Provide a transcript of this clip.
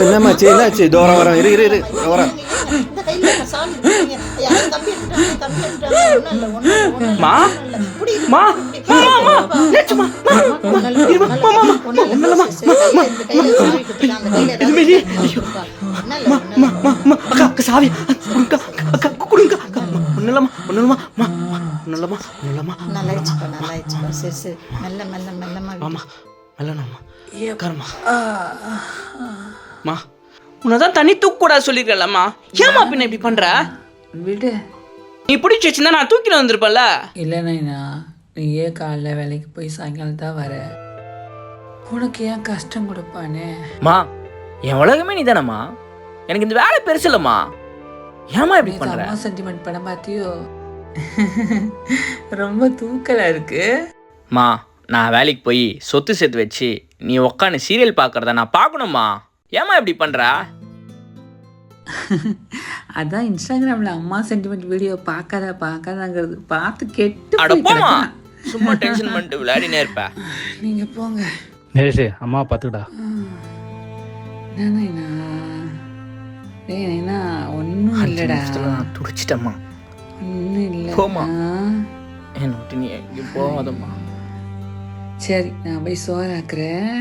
என்னம்மாச்சு என்னாச்சு? தோரம் வரேன், இரு இரு வரேன். சாவி உன்னதான் தண்ணி தூக்க கூடாது சொல்லிருக்கலம்மா. ஏமா பின்ன இப்படி பண்ற? விடு. நீ பிடிச்சி வச்சிருந்தா நான் தூக்கில வந்திருப்பேன்ல. இல்லைண்ணா, நீ ஏன் காலைல வேலைக்கு போய் சாயங்காலம் தான் வர, உனக்கு ஏன் கஷ்டம் கொடுப்பானே? மா, என் உலகமே நீ தானம்மா. எனக்கு இந்த வேலை பெருசு இல்லம்மா. ஏமா இப்படி பண்ற? அம்மா சென்டிமெண்ட் படம் பார்த்தியோ? ரொம்ப தூக்கலா இருக்கு. மா, நான் வேலைக்கு போய் சொத்து சேர்த்து வச்சு நீ உட்காந்து சீரியல் பார்க்கறத நான் பார்க்கணுமா? ஏமா இப்படி பண்ற? அதான் இன்ஸ்டாகிராம்ல அம்மா சென்டிமெண்ட் வீடியோ பார்க்காதாங்கிறது பார்த்து கெட்டு அட போமா, சும்மா டென்ஷன் பண்ணிட்டு விளையாடினே இருப்ப. நீங்க போங்க. அம்மா பார்த்துக்கடா. ஒன்றும் இல்லைடா, நான் துடிச்சிட்டம்மா. ஒன்றும் இல்லை. போமா, என்ன விட்டு நீ எங்கேயும் போகாதம்மா. சரி, நான் போய் சோறாக்குறேன்.